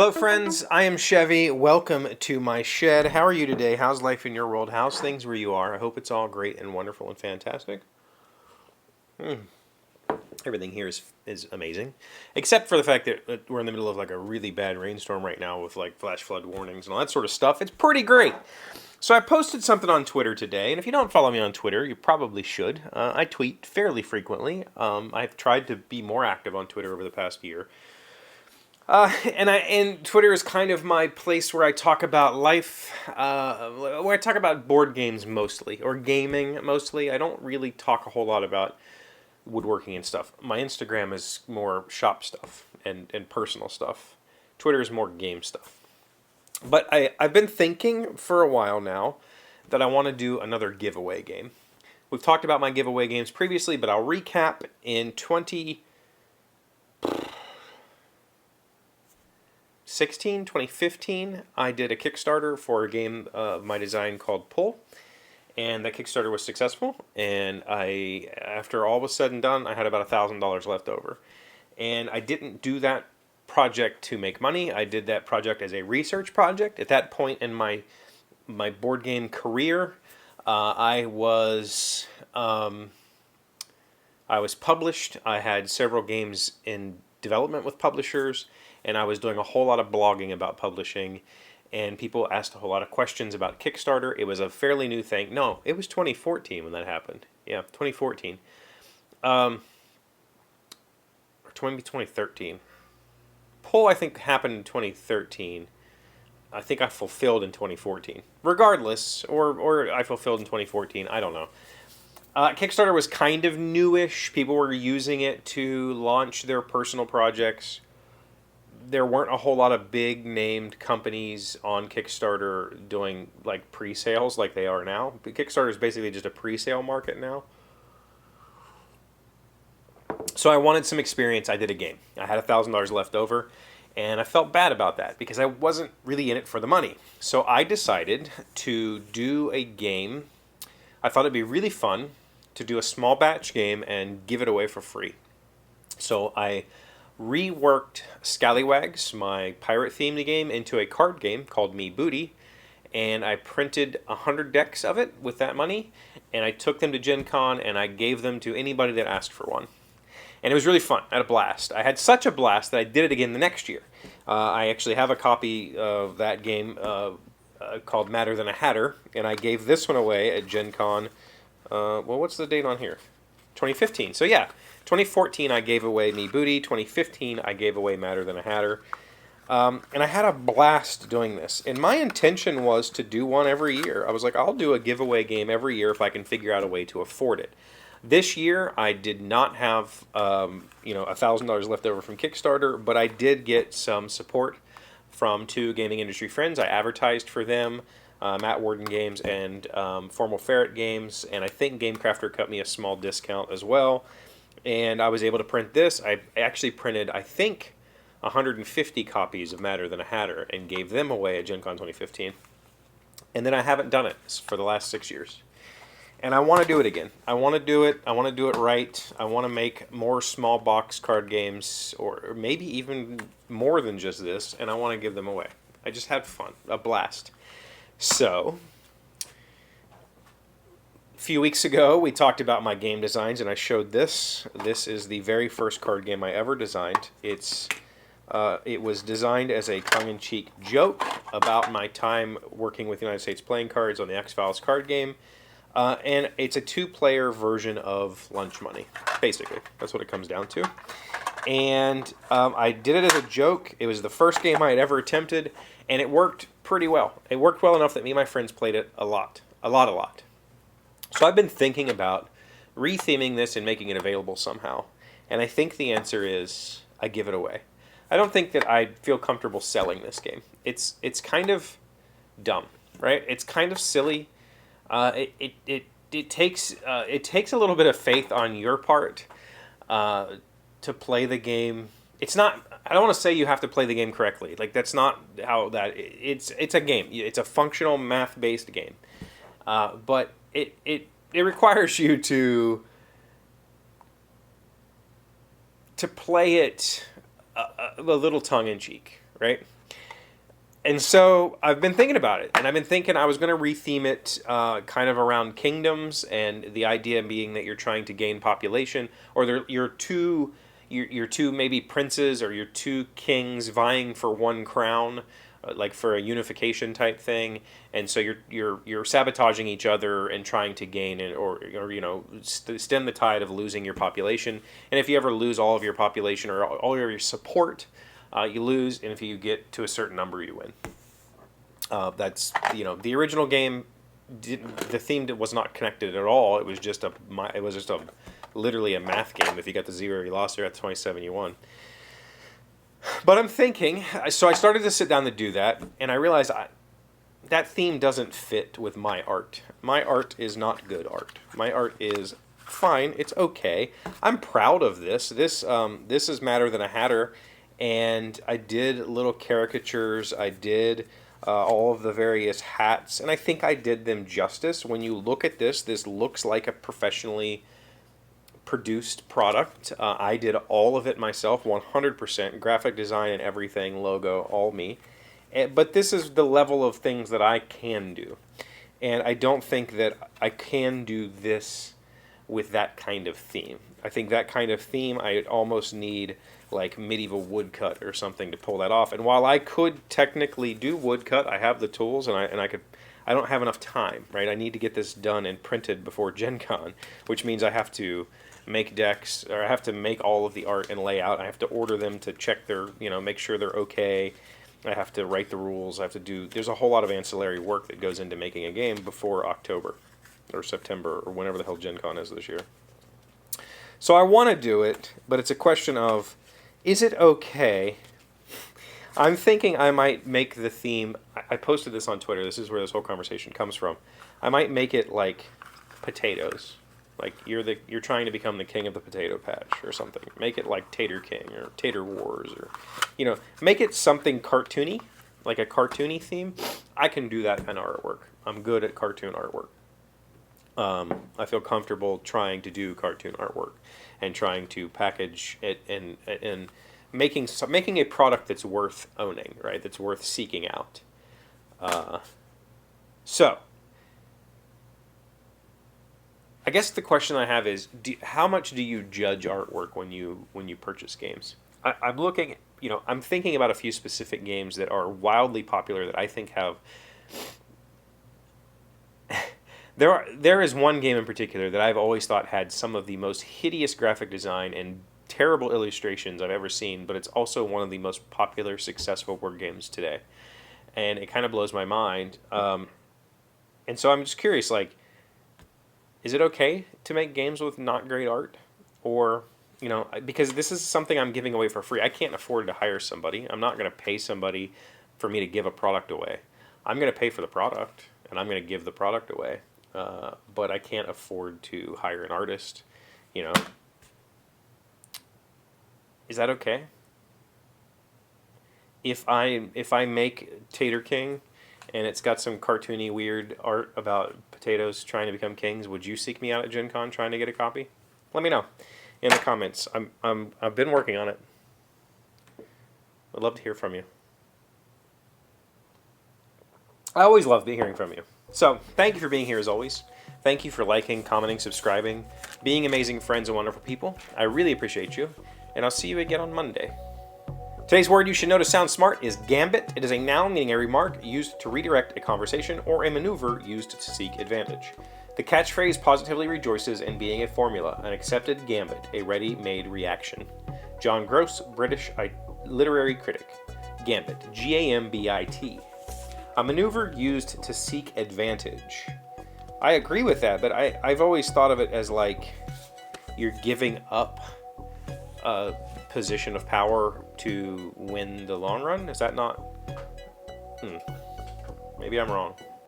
Hello, friends. I am Chevy. Welcome to my shed. How are you today? How's life in your world? How's things where you are? I hope it's all great and wonderful and fantastic. Everything here is amazing, except for the fact that we're in the middle of like a really bad rainstorm right now with like flash flood warnings and all that sort of stuff. It's pretty great. So I posted something on Twitter today, and if you don't follow me on Twitter, you probably should. I tweet fairly frequently. I've tried to be more active on Twitter over the past year. And Twitter is kind of my place where I talk about life, where I talk about board games mostly, or gaming mostly. I don't really talk a whole lot about woodworking and stuff. My Instagram is more shop stuff and personal stuff. Twitter is more game stuff. But I've been thinking for a while now that I want to do another giveaway game. We've talked about my giveaway games previously, but I'll recap. In 2015, I did a Kickstarter for a game of my design called Pull, and that Kickstarter was successful, and after all was said and done, I had about $1,000 left over. And I didn't do that project to make money. I did that project as a research project. At that point in my board game career, I was published. I had several games in development with publishers, and I was doing a whole lot of blogging about publishing, and people asked a whole lot of questions about Kickstarter. It was a fairly new thing. No, it was 2014 when that happened. Yeah, 2014. Or maybe 2013. Pull, I think, happened in 2013. I think I fulfilled in 2014. Regardless, or I fulfilled in 2014, I don't know. Kickstarter was kind of newish. People were using it to launch their personal projects. There weren't a whole lot of big named companies on Kickstarter doing like pre-sales like they are now. But Kickstarter is basically just a pre-sale market now. So I wanted some experience. I did a game. I had $1,000 left over, and I felt bad about that because I wasn't really in it for the money. So I decided to do a game. I thought it'd be really fun to do a small batch game and give it away for free. So I reworked Scallywags, my pirate-themed game, into a card game called Me Booty, and I printed 100 decks of it with that money, and I took them to Gen Con, and I gave them to anybody that asked for one. And it was really fun. I had a blast. I had such a blast that I did it again the next year. I actually have a copy of that game called Madder Than a Hatter, and I gave this one away at Gen Con. Well, what's the date on here? 2015. So yeah, 2014 I gave away Me Booty. 2015 I gave away Madder Than a Hatter. And I had a blast doing this. And my intention was to do one every year. I was like, I'll do a giveaway game every year if I can figure out a way to afford it. This year, I did not have $1,000 left over from Kickstarter, but I did get some support from two gaming industry friends. I advertised for them, Matt Warden Games and Formal Ferret Games, and I think GameCrafter cut me a small discount as well. And I was able to print this. I actually printed, I think, 150 copies of Madder Than a Hatter and gave them away at Gen Con 2015. And then I haven't done it for the last 6 years. And I want to do it again. I want to do it. I want to do it right. I want to make more small box card games, or maybe even more than just this, and I want to give them away. I just had fun, a blast. So, a few weeks ago, we talked about my game designs, and I showed this. This is the very first card game I ever designed. It was designed as a tongue-in-cheek joke about my time working with United States Playing Cards on the X-Files card game. And it's a two-player version of Lunch Money, basically. That's what it comes down to. And I did it as a joke. It was the first game I had ever attempted, and it worked pretty well. It worked well enough that me and my friends played it a lot. So I've been thinking about retheming this and making it available somehow. And I think the answer is I give it away. I don't think that I'd feel comfortable selling this game. It's kind of dumb, right? It's kind of silly. It takes a little bit of faith on your part to play the game. It's not. I don't want to say you have to play the game correctly. Like that's not how that. It's a game. It's a functional math-based game, but it requires you to play it a little tongue in cheek, right? And so I've been thinking about it, and I've been thinking I was going to retheme it kind of around kingdoms, and the idea being that you're trying to gain population, or you're two maybe princes or you're two kings vying for one crown, like for a unification type thing, and so you're sabotaging each other and trying to gain it, or stem the tide of losing your population. And if you ever lose all of your population or all of your support, you lose, and if you get to a certain number, you win. That's the original game. The theme was not connected at all. It was just literally a math game. If you got the 0, you lost. Or at 27, you won. But I'm thinking, so I started to sit down to do that, and I realized that theme doesn't fit with my art. My art is not good art. My art is fine. It's okay. I'm proud of this. This is Madder Than a Hatter. And I did little caricatures. I did all of the various hats, and I think I did them justice. When you look at this, this looks like a professionally produced product. I did all of it myself, 100%, graphic design and everything, logo, all me. But this is the level of things that I can do. And I don't think that I can do this with that kind of theme. I think that kind of theme, I almost need like medieval woodcut or something to pull that off. And while I could technically do woodcut, I have the tools, and I don't have enough time, right? I need to get this done and printed before Gen Con, which means I have to make decks, or I have to make all of the art and layout. I have to order them to check their, make sure they're okay. I have to write the rules. There's a whole lot of ancillary work that goes into making a game before October or September or whenever the hell Gen Con is this year. So I want to do it, but it's a question of, is it okay? I'm thinking I might make the theme, I posted this on Twitter, this is where this whole conversation comes from. I might make it like potatoes. Like you're trying to become the king of the potato patch or something. Make it like Tater King or Tater Wars, or make it something cartoony, like a cartoony theme. I can do that kind of artwork. I'm good at cartoon artwork. I feel comfortable trying to do cartoon artwork and trying to package it and making a product that's worth owning, right? That's worth seeking out. So, I guess the question I have is, how much do you judge artwork when you purchase games? I'm looking, I'm thinking about a few specific games that are wildly popular that I think have. There is one game in particular that I've always thought had some of the most hideous graphic design and terrible illustrations I've ever seen, but it's also one of the most popular, successful board games today. And it kind of blows my mind. And so I'm just curious, like, is it okay to make games with not great art? Or, because this is something I'm giving away for free. I can't afford to hire somebody. I'm not going to pay somebody for me to give a product away. I'm going to pay for the product, and I'm going to give the product away. But I can't afford to hire an artist, Is that okay? If I make Tater King and it's got some cartoony weird art about potatoes trying to become kings, would you seek me out at Gen Con trying to get a copy? Let me know in the comments. I've been working on it. I'd love to hear from you. I always love hearing from you. So, thank you for being here as always. Thank you for liking, commenting, subscribing, being amazing friends and wonderful people. I really appreciate you, and I'll see you again on Monday. Today's word you should know to sound smart is gambit. It is a noun meaning a remark used to redirect a conversation or a maneuver used to seek advantage. The catchphrase positively rejoices in being a formula, an accepted gambit, a ready-made reaction. John Gross, British literary critic. Gambit, G-A-M-B-I-T. A maneuver used to seek advantage. I agree with that, but I've always thought of it as like you're giving up a position of power to win the long run. Is that not? Maybe I'm wrong.